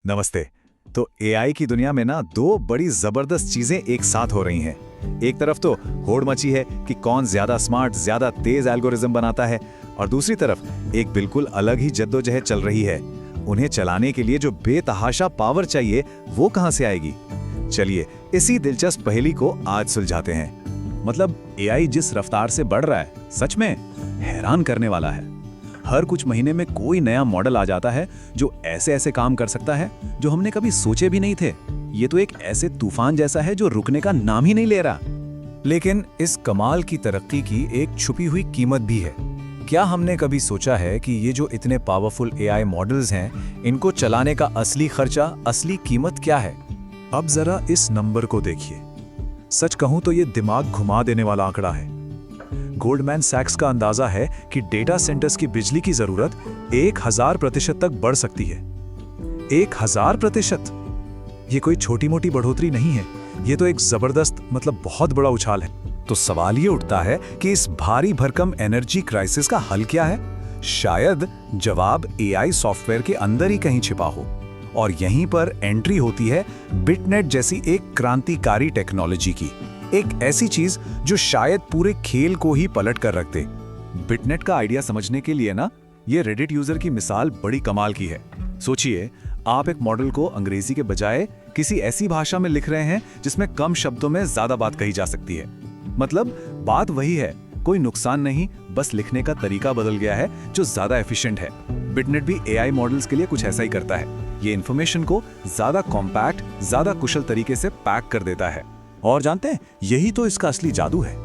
नमस्ते। तो एआई की दुनिया में ना दो बड़ी जबरदस्त चीजें एक साथ हो रही हैं। एक तरफ तो होड़ मची है कि कौन ज्यादा स्मार्ट, ज्यादा तेज एल्गोरिज्म बनाता है, और दूसरी तरफ एक बिल्कुल अलग ही जद्दोजहद चल रही है। उन्हें चलाने के लिए जो बेतहाशा पावर चाहिए वो कहां से आएगी? चलिए इसी दिलचस्प पहेली को आज सुलझाते हैं। मतलब एआई जिस रफ्तार से बढ़ रहा है, सच में हैरान करने वाला है। हर कुछ महीने में कोई नया मॉडल आ जाता है जो ऐसे ऐसे काम कर सकता है जो हमने कभी सोचे भी नहीं थे। ये तो एक ऐसे तूफान जैसा है जो रुकने का नाम ही नहीं ले रहा। लेकिन इस कमाल की तरक्की की एक छुपी हुई कीमत भी है। क्या हमने कभी सोचा है कि ये जो इतने पावरफुल एआई मॉडल्स हैं, इनको चलाने का असली खर्चा, असली कीमत क्या है? अब जरा इस नंबर को देखिए। सच कहूं तो ये दिमाग घुमा देने वाला आंकड़ा है। गोल्डमैन सैक्स का अंदाजा है कि डेटा सेंटर्स की बिजली की जरूरत 1000% तक बढ़ सकती है। 1000%? ये कोई छोटी मोटी बढ़ोतरी नहीं है, ये तो एक जबरदस्त, मतलब बहुत बड़ा उछाल है। तो सवाल ये उठता है कि इस भारी भरकम एनर्जी क्राइसिस का हल क्या है? शायद जवाब एआई सॉफ्टवेयर के अंदर ही कहीं छिपा हो, और यहीं पर एंट्री होती है बिटनेट जैसी एक क्रांतिकारी टेक्नोलॉजी की। एक ऐसी चीज जो शायद पूरे खेल को ही पलट कर रख दे। बिटनेट का आइडिया समझने के लिए ना, ये रेडिट यूजर की मिसाल बड़ी कमाल की है। सोचिए, आप एक मॉडल को अंग्रेजी के बजाय किसी ऐसी भाषा में लिख रहे हैं जिसमें कम शब्दों में ज्यादा बात कही जा सकती है। मतलब बात वही है, कोई नुकसान नहीं, बस लिखने का तरीका बदल गया है जो ज्यादा एफिशिएंट है। बिटनेट भी एआई मॉडल्स के लिए कुछ ऐसा ही करता है। ये इंफॉर्मेशन को ज्यादा कॉम्पैक्ट, ज्यादा कुशल तरीके से पैक कर देता है। और जानते हैं, यही तो इसका असली जादू है।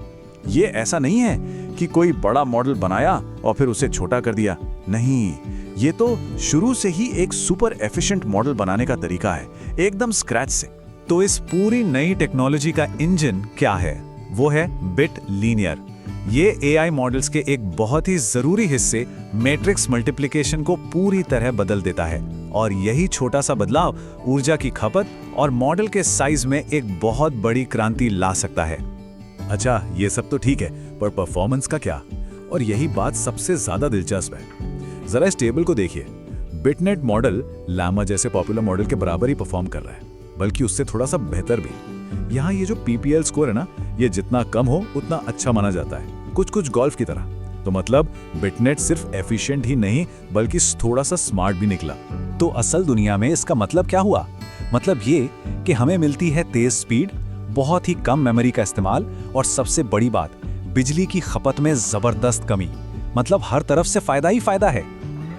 ये ऐसा नहीं है कि कोई बड़ा मॉडल बनाया और फिर उसे छोटा कर दिया। नहीं, ये तो शुरू से ही एक सुपर एफिशिएंट मॉडल बनाने का तरीका है, एकदम स्क्रैच से। तो इस पूरी नई टेक्नोलॉजी का इंजन क्या है? वो है बिट लीनियर। ये एआई मॉडल्स के एक बहुत ही जरूरी हिस्से, मैट्रिक्स मल्टीप्लिकेशन को पूरी तरह बदल देता है। और यही छोटा सा बदलाव ऊर्जा की खपत और मॉडल के साइज में एक बहुत बड़ी क्रांति ला सकता है। अच्छा, ये सब तो ठीक है, पर परफॉर्मेंस का क्या? और यही बात सबसे ज्यादा दिलचस्प है। जरा इस टेबल को देखिए। बिटनेट मॉडल लामा जैसे पॉपुलर मॉडल के बराबर ही परफॉर्म कर रहा है, बल्कि उससे थोड़ा सा बेहतर भी। यहाँ ये जो पीपीएल स्कोर है ना, ये जितना कम हो उतना अच्छा माना जाता है, कुछ गोल्फ की तरह। तो मतलब बिटनेट सिर्फ एफिशिएंट ही नहीं, बल्कि थोड़ा सा स्मार्ट भी निकला। तो असल दुनिया में इसका मतलब क्या हुआ? मतलब ये कि हमें मिलती है तेज स्पीड, बहुत ही कम मेमोरी का इस्तेमाल, और सबसे बड़ी बात, बिजली की खपत में जबरदस्त कमी। मतलब हर तरफ से फायदा ही फायदा है।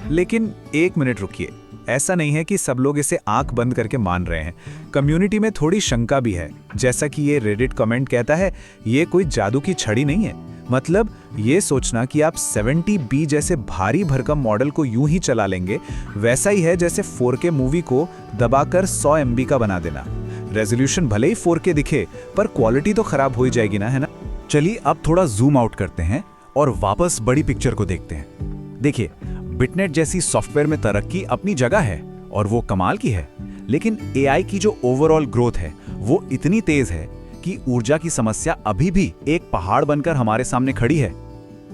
लेकिन एक मिनट रुकिए, ऐसा नहीं है कि सब लोग इसे आंख बंद करके मान रहे हैं। कम्युनिटी में थोड़ी शंका भी है। जैसा कि ये रेडिट कमेंट कहता है, ये कोई जादू की छड़ी नहीं है। मतलब ये सोचना कि आप 70B जैसे भारी भरकम मॉडल को यूं ही चला लेंगे, वैसा ही है जैसे 4K मूवी को दबाकर 100 MB का बना देना। रेजोल्यूशन भले ही 4K दिखे, पर क्वालिटी तो खराब हो ही जाएगी ना, है ना? चलिए अब थोड़ा जूम आउट करते हैं और वापस बड़ी पिक्चर को देखते हैं। देखिए, बिटनेट जैसी सॉफ्टवेयर में तरक्की अपनी जगह है और वो कमाल की है। लेकिन एआई की जो ओवरऑल ग्रोथ है वो इतनी तेज है कि ऊर्जा की समस्या अभी भी एक पहाड़ बनकर हमारे सामने खड़ी है।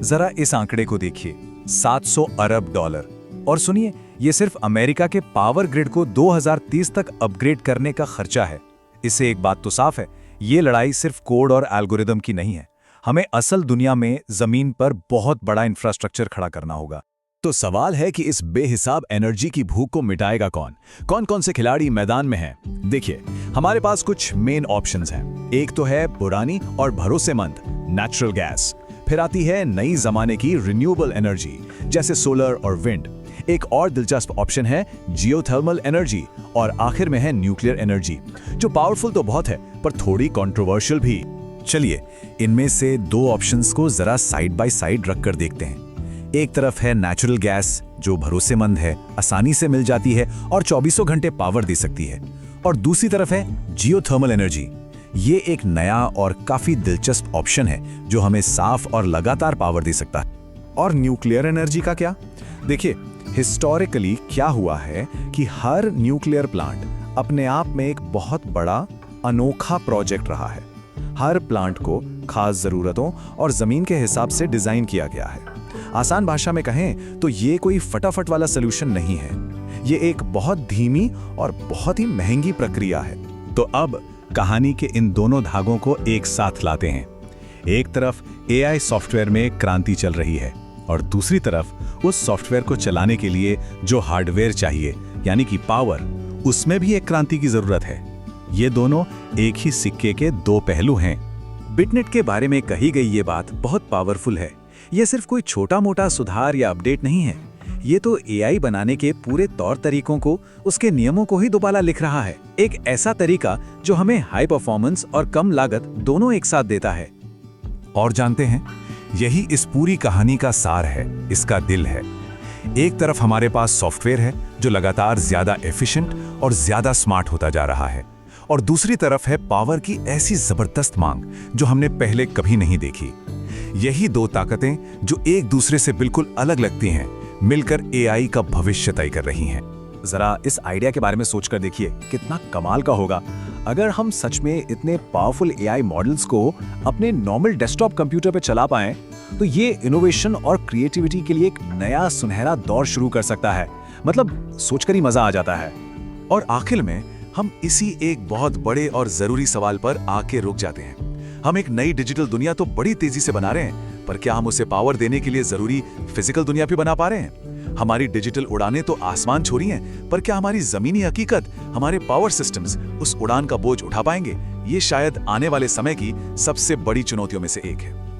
जरा इस आंकड़े को देखिए, $700 अरब। और सुनिए, ये सिर्फ अमेरिका के पावर ग्रिड को 2030 तक अपग्रेड करने का खर्चा है। इससे एक बात तो साफ है, ये लड़ाई सिर्फ कोड और एल्गोरिदम की नहीं है। हमें असल दुनिया में जमीन पर बहुत बड़ा इंफ्रास्ट्रक्चर खड़ा करना होगा। तो सवाल है कि इस बेहिसाब एनर्जी की भूख को मिटाएगा कौन? कौन कौन से खिलाड़ी मैदान में हैं? देखिए, हमारे पास कुछ मेन ऑप्शंस हैं। एक तो है पुरानी और भरोसेमंद नेचुरल गैस, फिर आती है नई जमाने की रिन्यूएबल एनर्जी जैसे सोलर और विंड। एक और दिलचस्प ऑप्शन है जियोथर्मल एनर्जी, और आखिर में है न्यूक्लियर एनर्जी, जो पावरफुल तो बहुत है पर थोड़ी कंट्रोवर्शियल भी। चलिए इनमें से दो ऑप्शंस को जरा साइड बाय साइड रखकर देखते हैं। एक तरफ है नेचुरल गैस, जो भरोसेमंद है, आसानी से मिल जाती है और 24 घंटे पावर दे सकती है। और दूसरी तरफ है जियोथर्मल एनर्जी। ये एक नया और काफी दिलचस्प ऑप्शन है जो हमें साफ और लगातार पावर दे सकता है। और न्यूक्लियर एनर्जी का क्या? देखिए, हिस्टोरिकली क्या हुआ है कि हर न्यूक्लियर प्लांट अपने आप में एक बहुत बड़ा अनोखा प्रोजेक्ट रहा है। हर प्लांट को खास जरूरतों और जमीन के हिसाब से डिजाइन किया गया है। आसान भाषा में कहें तो ये कोई फटाफट वाला सलूशन नहीं है। ये एक बहुत धीमी और बहुत ही महंगी प्रक्रिया है। तो अब कहानी के इन दोनों धागों को एक साथ लाते हैं। एक तरफ एआई सॉफ्टवेयर में क्रांति चल रही है और दूसरी तरफ उस सॉफ्टवेयर को चलाने के लिए जो हार्डवेयर चाहिए, यानी कि पावर, उसमें भी एक क्रांति की जरूरत है। ये दोनों एक ही सिक्के के दो पहलू हैं। बिटनेट के बारे में कही गई ये बात बहुत पावरफुल है। ये सिर्फ कोई छोटा मोटा सुधार या अपडेट नहीं है। ये तो एआई बनाने के पूरे तौर तरीकों को, उसके नियमों को ही दोबारा लिख रहा है। एक ऐसा तरीका जो हमें हाई परफॉर्मेंस और कम लागत दोनों एक साथ देता है। और जानते हैं, यही इस पूरी कहानी का सार है, इसका दिल है। एक तरफ हमारे पास सॉफ्टवेयर है जो लगातार ज्यादा एफिशिएंट और ज्यादा स्मार्ट होता जा रहा है, और दूसरी तरफ है पावर की ऐसी जबरदस्त मांग जो हमने पहले कभी नहीं देखी। यही दो ताकतें जो एक दूसरे से बिल्कुल अलग लगती हैं, मिलकर एआई का भविष्य तय कर रही हैं। जरा इस आइडिया के बारे में सोचकर देखिए, कितना कमाल का होगा अगर हम सच में इतने पावरफुल एआई मॉडल्स को अपने नॉर्मल डेस्कटॉप कंप्यूटर पे चला पाएं। तो ये इनोवेशन और क्रिएटिविटी के लिए एक नया सुनहरा दौर शुरू कर सकता है। मतलब सोचकर ही मजा आ जाता है। और आखिर में हम इसी एक बहुत बड़े और जरूरी सवाल पर आके रुक जाते हैं। हम एक नई डिजिटल दुनिया तो बड़ी तेजी से बना रहे हैं, पर क्या हम उसे पावर देने के लिए जरूरी फिजिकल दुनिया भी बना पा रहे हैं? हमारी डिजिटल उड़ानें तो आसमान छोड़ी हैं, पर क्या हमारी जमीनी हकीकत, हमारे पावर सिस्टम्स उस उड़ान का बोझ उठा पाएंगे? ये शायद आने वाले समय की सबसे बड़ी चुनौतियों में से एक है।